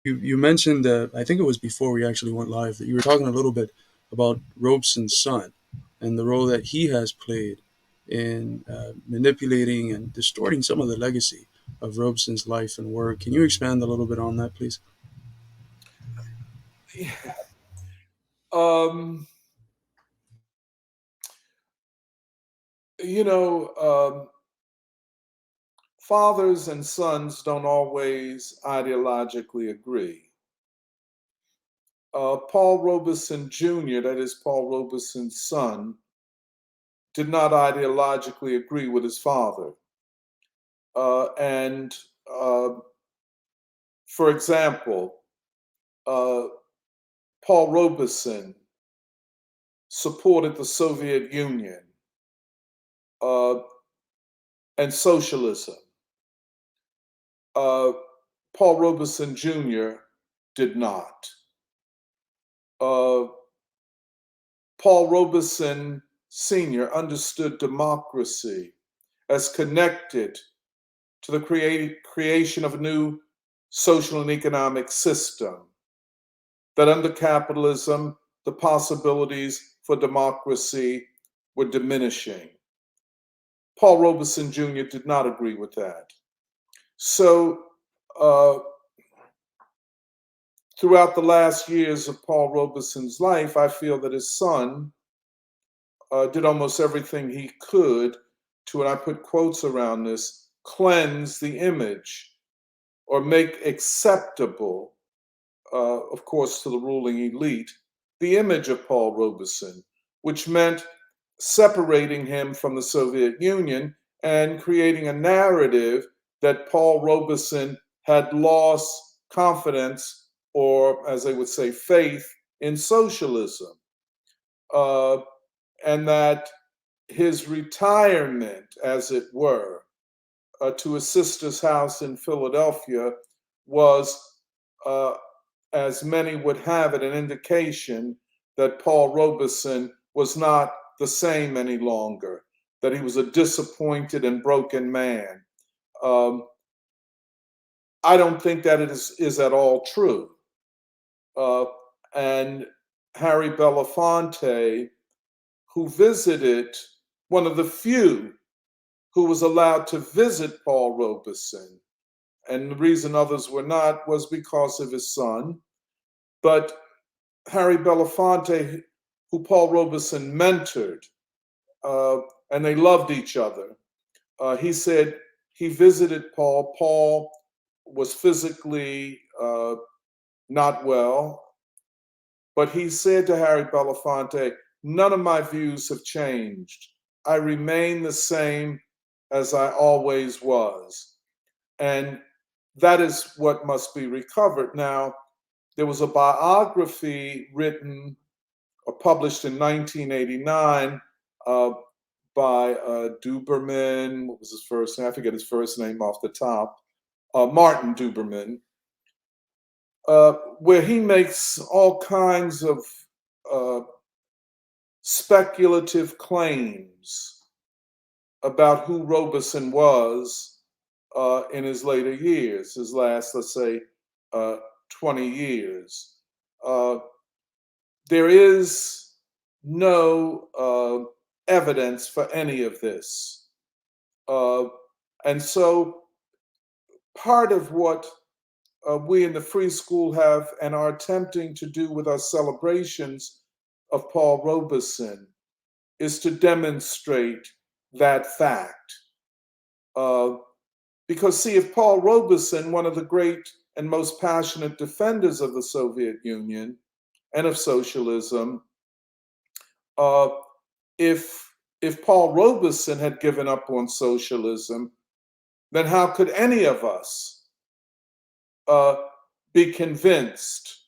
You mentioned, I think it was before we actually went live, that you were talking a little bit about Robeson's son and the role that he has played in manipulating and distorting some of the legacy of Robeson's life and work. Can you expand a little bit on that, please? Um, you know, fathers and sons don't always ideologically agree. Paul Robeson Jr., that is Paul Robeson's son, did not ideologically agree with his father. And for example, uh, Paul Robeson supported the Soviet Union uh, and socialism. Uh, Paul Robeson Jr. did not. Uh, Paul Robeson Sr. understood democracy as connected to the creation of a new social and economic system, that under capitalism, the possibilities for democracy were diminishing. Paul Robeson Jr. did not agree with that. So, uh, throughout the last years of Paul Robeson's life, I feel that his son did almost everything he could to, and I put quotes around this, cleanse the image or make acceptable, of course, to the ruling elite, the image of Paul Robeson, which meant separating him from the Soviet Union and creating a narrative that Paul Robeson had lost confidence, or as they would say, faith in socialism. Uh, and that his retirement, as it were, to his sister's house in Philadelphia was, uh, as many would have it, an indication that Paul Robeson was not the same any longer, that he was a disappointed and broken man. Um, I don't think that it is at all true. Uh, and Harry Belafonte, who visited, one of the few who was allowed to visit Paul Robeson, and the reason others were not was because of his son. But Harry Belafonte, who Paul Robeson mentored, uh, and they loved each other, he said he visited Paul. Paul was physically not well, but he said to Harry Belafonte, "None of my views have changed. I remain the same as I always was." And that is what must be recovered. Now, there was a biography written or published in 1989 uh, by Duberman. What was his first name? I forget his first name off the top. Martin Duberman, where he makes all kinds of uh, speculative claims about who Robeson was in his later years, his last, let's say, uh, 20 years. Uh, there is no evidence for any of this. Uh, and so part of what we in the Free School have and are attempting to do with our celebrations of Paul Robeson is to demonstrate that fact. Uh, because, see, if Paul Robeson, one of the great and most passionate defenders of the Soviet Union and of socialism, uh, if Paul Robeson had given up on socialism, then how could any of us uh, be convinced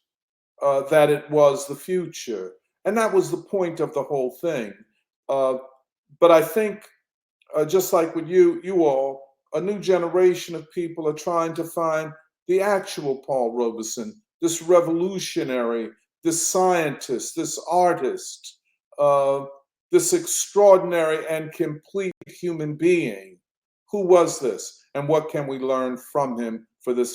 that it was the future? And that was the point of the whole thing. Uh, but I think, just like with you all, a new generation of people are trying to find the actual Paul Robeson, this revolutionary, this scientist, this artist, uh, this extraordinary and complete human being. Who was this, and what can we learn from him for this